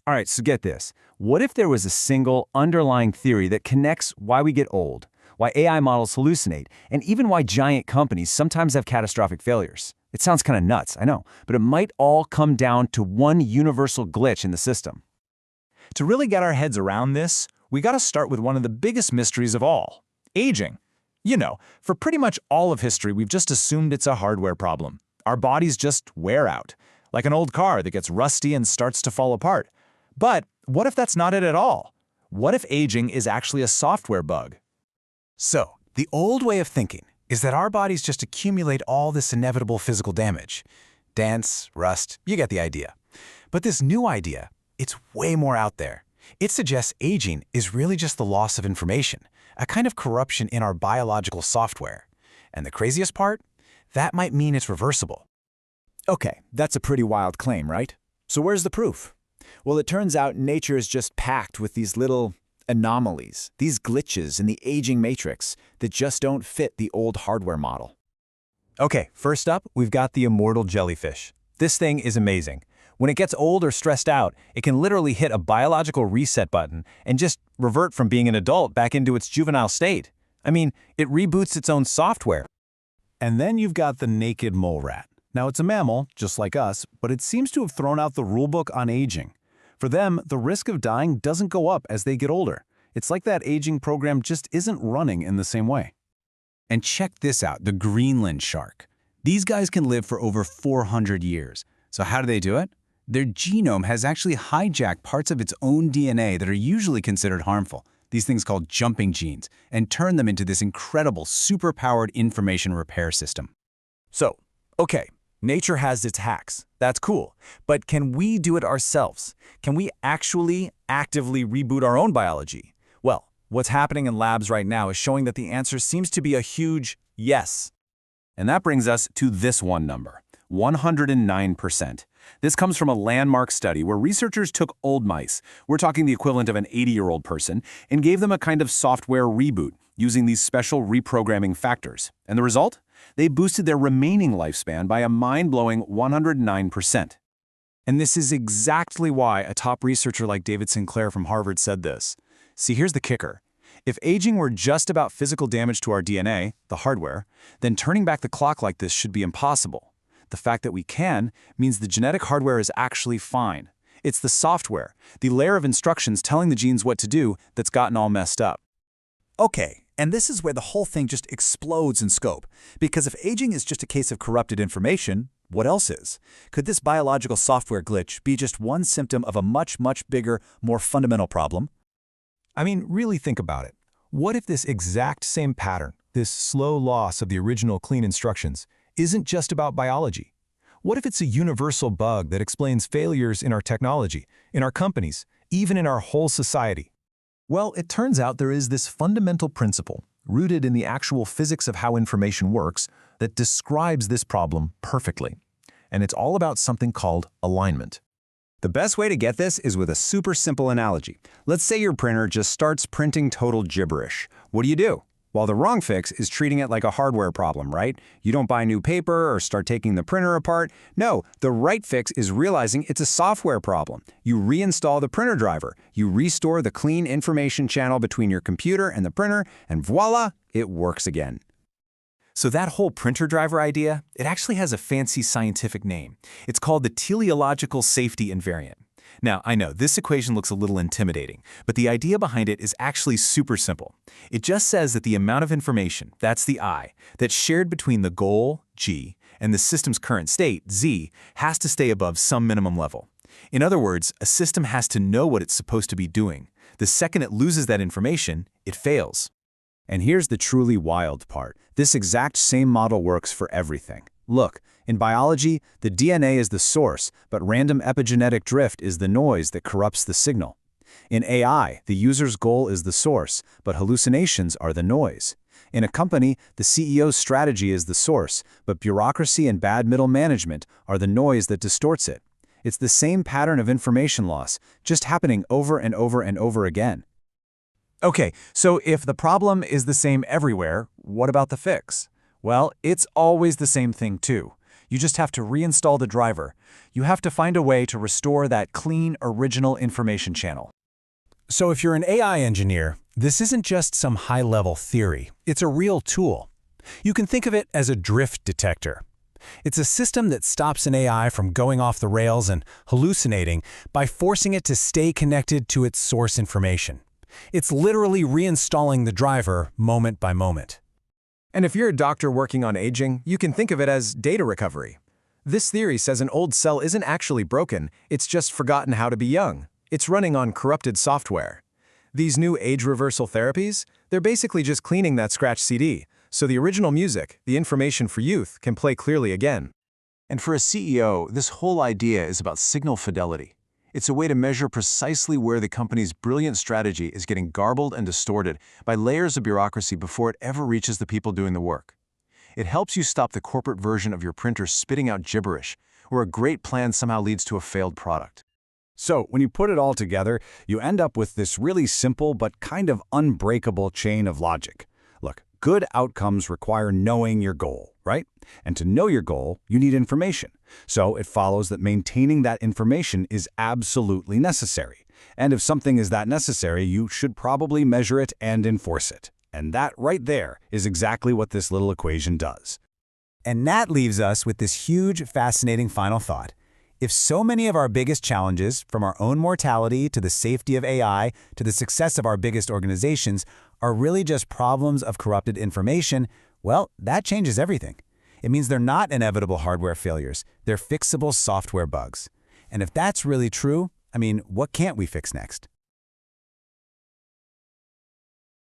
All right, so get this. What if there was a single underlying theory that connects why we get old, why AI models hallucinate, and even why giant companies sometimes have catastrophic failures? It sounds kind of nuts, I know, but it might all come down to one universal glitch in the system. To really get our heads around this, we gotta start with one of the biggest mysteries of all, aging. You know, for pretty much all of history, we've just assumed it's a hardware problem. Our bodies just wear out, like an old car that gets rusty and starts to fall apart. But what if that's not it at all? What if aging is actually a software bug? So, the old way of thinking is that our bodies just accumulate all this inevitable physical damage. Dents, rust, you get the idea. But this new idea, it's way more out there. It suggests aging is really just the loss of information, a kind of corruption in our biological software. And the craziest part? That might mean it's reversible. Okay, that's a pretty wild claim, right? So where's the proof? Well, it turns out nature is just packed with these little anomalies, these glitches in the aging matrix that just don't fit the old hardware model. Okay, first up, we've got the immortal jellyfish. This thing is amazing. When it gets old or stressed out, it can literally hit a biological reset button and just revert from being an adult back into its juvenile state. I mean, it reboots its own software. And then you've got the naked mole rat. Now, it's a mammal, just like us, but it seems to have thrown out the rulebook on aging. For them, the risk of dying doesn't go up as they get older. It's like that aging program just isn't running in the same way. And check this out, the Greenland shark. These guys can live for over 400 years. So how do they do it? Their genome has actually hijacked parts of its own DNA that are usually considered harmful, these things called jumping genes, and turn them into this incredible, superpowered information repair system. So, okay, nature has its hacks. That's cool. But can we do it ourselves? Can we actually actively reboot our own biology? Well, what's happening in labs right now is showing that the answer seems to be a huge yes. And that brings us to this one number, 109%. This comes from a landmark study where researchers took old mice, we're talking the equivalent of an 80-year-old person, and gave them a kind of software reboot using these special reprogramming factors. And the result? They boosted their remaining lifespan by a mind-blowing 109%. And this is exactly why a top researcher like David Sinclair from Harvard said this. See, here's the kicker. If aging were just about physical damage to our DNA, the hardware, then turning back the clock like this should be impossible. The fact that we can means the genetic hardware is actually fine. It's the software, the layer of instructions telling the genes what to do, that's gotten all messed up. Okay, and this is where the whole thing just explodes in scope. Because if aging is just a case of corrupted information, what else is? Could this biological software glitch be just one symptom of a much, much bigger, more fundamental problem? I mean, really think about it. What if this exact same pattern, this slow loss of the original clean instructions, isn't just about biology? What if it's a universal bug that explains failures in our technology, in our companies, even in our whole society? Well, it turns out there is this fundamental principle, rooted in the actual physics of how information works, that describes this problem perfectly. And it's all about something called alignment. The best way to get this is with a super simple analogy. Let's say your printer just starts printing total gibberish. What do? Well, the wrong fix is treating it like a hardware problem, right? You don't buy new paper or start taking the printer apart. No, the right fix is realizing it's a software problem. You reinstall the printer driver. You restore the clean information channel between your computer and the printer, and voila, it works again. So that whole printer driver idea, it actually has a fancy scientific name. It's called the teleological safety invariant. Now, I know this equation looks a little intimidating, but the idea behind it is actually super simple. It just says that the amount of information, that's the I, that's shared between the goal, G, and the system's current state, Z, has to stay above some minimum level. In other words, a system has to know what it's supposed to be doing. The second it loses that information, it fails. And here's the truly wild part. This exact same model works for everything. Look, in biology, the DNA is the source, but random epigenetic drift is the noise that corrupts the signal. In AI, the user's goal is the source, but hallucinations are the noise. In a company, the CEO's strategy is the source, but bureaucracy and bad middle management are the noise that distorts it. It's the same pattern of information loss, just happening over and over and over again. Okay, so if the problem is the same everywhere, what about the fix? Well, it's always the same thing too. You just have to reinstall the driver. You have to find a way to restore that clean, original information channel. So if you're an AI engineer, this isn't just some high-level theory. It's a real tool. You can think of it as a drift detector. It's a system that stops an AI from going off the rails and hallucinating by forcing it to stay connected to its source information. It's literally reinstalling the driver moment by moment. And if you're a doctor working on aging, you can think of it as data recovery. This theory says an old cell isn't actually broken, it's just forgotten how to be young. It's running on corrupted software. These new age reversal therapies, they're basically just cleaning that scratched CD, so the original music, the information for youth, can play clearly again. And for a CEO, this whole idea is about signal fidelity. It's a way to measure precisely where the company's brilliant strategy is getting garbled and distorted by layers of bureaucracy before it ever reaches the people doing the work. It helps you stop the corporate version of your printer spitting out gibberish, where a great plan somehow leads to a failed product. So, when you put it all together, you end up with this really simple but kind of unbreakable chain of logic. Look, good outcomes require knowing your goal, right? And to know your goal, you need information. So, it follows that maintaining that information is absolutely necessary. And if something is that necessary, you should probably measure it and enforce it. And that right there is exactly what this little equation does. And that leaves us with this huge, fascinating final thought. If so many of our biggest challenges, from our own mortality to the safety of AI to the success of our biggest organizations, are really just problems of corrupted information, well, that changes everything. It means they're not inevitable hardware failures, they're fixable software bugs. And if that's really true, I mean, what can't we fix next?